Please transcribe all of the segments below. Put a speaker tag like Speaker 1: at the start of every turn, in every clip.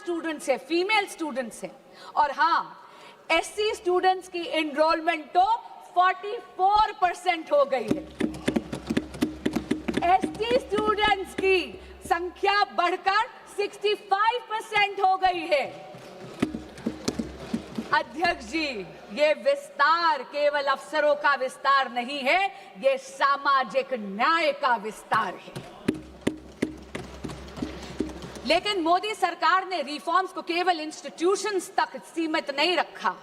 Speaker 1: Students है, female students है। और हाँ, एससी स्टूडेंट्स की एनरोलमेंट तो 44% हो गई है। एसटी स्टूडेंट्स की संख्या बढ़कर 65% हो गई है। अध्यक्ष जी, ये विस्तार केवल अफसरों का विस्तार नहीं है, ये सामाजिक न्याय का विस्तार है। लेकिन मोदी सरकार ने रिफॉर्म्स को केवल इंस्टीट्यूशंस तक सीमित नहीं रखा।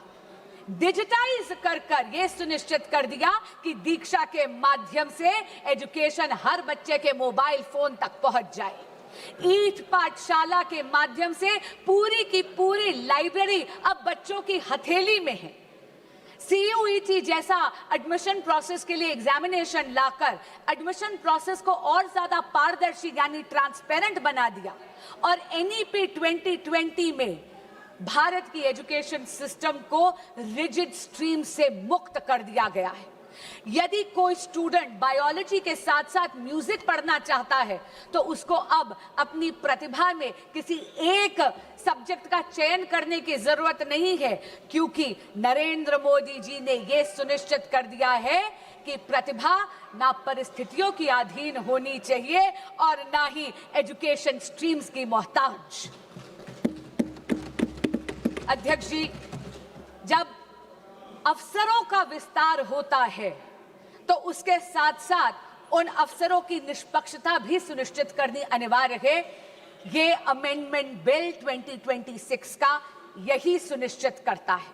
Speaker 1: डिजिटाइज कर यह सुनिश्चित कर दिया कि दीक्षा के माध्यम से एजुकेशन हर बच्चे के मोबाइल फोन तक पहुंच जाए। ईट पाठशाला के माध्यम से पूरी की पूरी लाइब्रेरी अब बच्चों की हथेली में है। CUET जैसा एडमिशन प्रोसेस के लिए एग्जामिनेशन लाकर एडमिशन प्रोसेस को और ज्यादा पारदर्शी यानी ट्रांसपेरेंट बना दिया। और NEP 2020 में भारत की एजुकेशन सिस्टम को रिजिड स्ट्रीम से मुक्त कर दिया गया है। यदि कोई स्टूडेंट बायोलॉजी के साथ साथ म्यूजिक पढ़ना चाहता है तो उसको अब अपनी प्रतिभा में किसी एक सब्जेक्ट का चयन करने की जरूरत नहीं है, क्योंकि नरेंद्र मोदी जी ने यह सुनिश्चित कर दिया है कि प्रतिभा ना परिस्थितियों की अधीन होनी चाहिए और ना ही एजुकेशन स्ट्रीम्स की मोहताज। अध्यक्ष जी, जब अफसरों का विस्तार होता है तो उसके साथ साथ उन अफसरों की निष्पक्षता भी सुनिश्चित करनी अनिवार्य है। ये अमेंडमेंट बिल 2026 का यही सुनिश्चित करता है।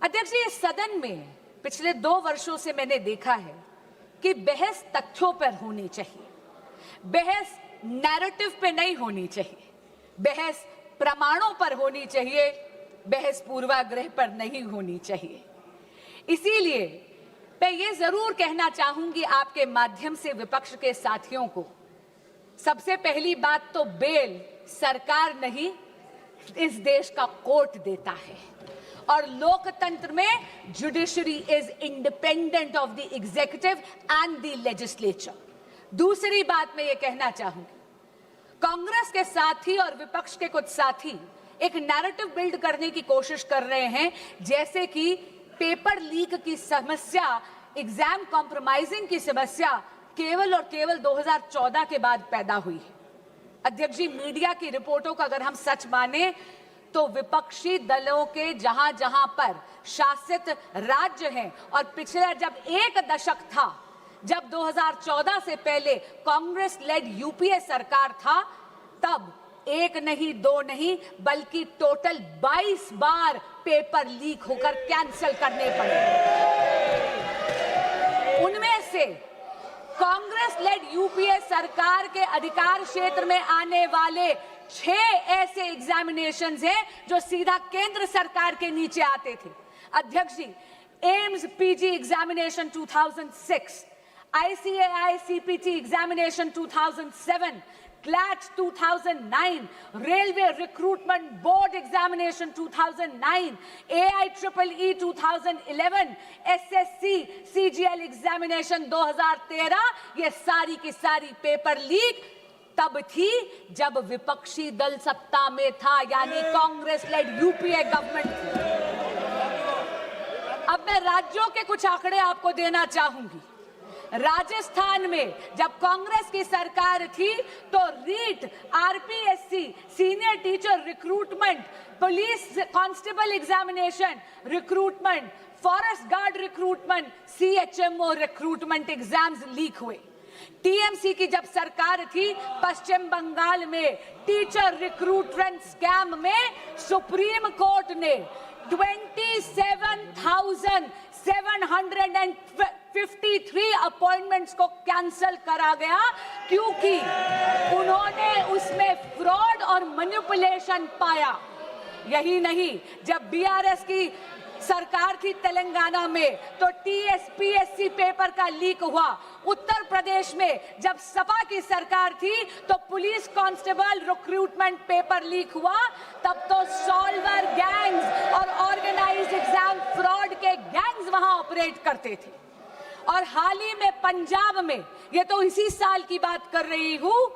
Speaker 1: अध्यक्ष जी, इस सदन में पिछले 2 वर्षों से मैंने देखा है कि बहस तथ्यों पर होनी चाहिए, बहस नैरेटिव पे नहीं होनी चाहिए, बहस प्रमाणों पर होनी चाहिए, बहस पूर्वाग्रह पर नहीं होनी चाहिए। इसीलिए मैं ये जरूर कहना चाहूंगी आपके माध्यम से विपक्ष के साथियों को, सबसे पहली बात तो बेल सरकार नहीं, इस देश का कोर्ट देता है। और लोकतंत्र में judiciary is independent of the executive and the legislature. दूसरी बात मैं ये कहना चाहूंगी, कांग्रेस के साथी और विपक्ष के कुछ साथी एक नैरेटिव बिल्ड करने की कोशिश कर रहे हैं, जैसे कि पेपर लीक की समस्या, एग्जाम कॉम्प्रोमाइजिंग की समस्या केवल और केवल 2014 के बाद पैदा हुई है। अध्यक्ष जी, मीडिया की रिपोर्टों का अगर हम सच माने तो विपक्षी दलों के जहां जहां पर शासित राज्य हैं और पिछले जब 1 दशक था, जब 2014 से पहले कांग्रेस लेड यूपीए सरकार था, तब 1 नहीं 2 नहीं बल्कि टोटल 22 बार पेपर लीक होकर कैंसिल करने पड़े। उनमें से कांग्रेस लेड यूपीए सरकार के अधिकार क्षेत्र में आने वाले 6 ऐसे एग्जामिनेशंस हैं जो सीधा केंद्र सरकार के नीचे आते थे। अध्यक्ष ji, AIIMS PG examination 2006, ICAI CPT examination 2007, CLAT 2009, Railway Recruitment Board Examination 2009, AIEEE 2011, SSC CGL Examination 2013, ये सारी की सारी पेपर लीक तब थी जब विपक्षी दल सत्ता में था, यानी कांग्रेस लेड यूपीए गवर्नमेंट थी। अब मैं राज्यों के कुछ आंकड़े आपको देना चाहूंगी। राजस्थान में जब कांग्रेस की सरकार थी तो REET, RPSC, senior teacher recruitment, police constable examination recruitment, forest guard recruitment, CHMO recruitment exams leak हुए। TMC की जब सरकार थी, पश्चिम बंगाल में टीचर रिक्रूटमेंट स्कैम में सुप्रीम कोर्ट ने 27,753 अपॉइंटमेंट्स को कैंसिल करा गया, क्योंकि उन्होंने उसमें फ्रॉड और मैनिपुलेशन पाया। यही नहीं, जब BRS की सरकार थी तेलंगाना में तो TSPSC पेपर का लीक हुआ। उत्तर प्रदेश में जब सपा की सरकार थी तो police constable recruitment paper leak हुआ। तब तो सॉल्वर गैंग्स और ऑर्गेनाइज्ड एग्जाम फ्रॉड के गैंग्स वहां ऑपरेट करते थे। और हाल ही में पंजाब में, ये तो इसी साल की बात कर रही हूं,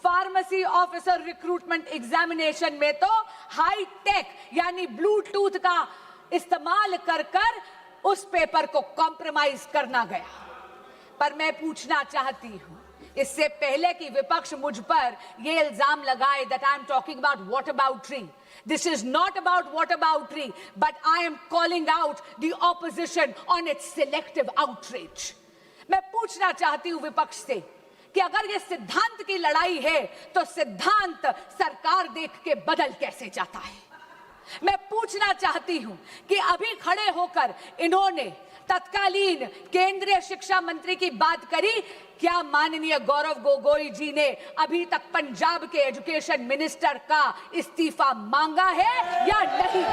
Speaker 1: फार्मेसी ऑफिसर रिक्रूटमेंट एग्जामिनेशन में तो हाई टेक यानी ब्लूटूथ का इस्तेमाल कर कर उस पेपर को कॉम्प्रोमाइज करना गया। पर मैं पूछना चाहती हूं, इससे पहले कि विपक्ष मुझ पर यह इल्जाम लगाए that I am talking about whataboutery. This is not about whataboutery, but I am calling out the opposition on its selective outrage. मैं पूछना चाहती हूं विपक्ष से कि अगर ये सिद्धांत की लड़ाई है तो सिद्धांत सरकार देख के बदल कैसे जाता है। मैं पूछना चाहती हूं कि अभी खड़े होकर इन्होंने तत्कालीन केंद्रीय शिक्षा मंत्री की बात करी, क्या माननीय गौरव गोगोई जी ने अभी तक पंजाब के एजुकेशन मिनिस्टर का इस्तीफा मांगा है या नहीं?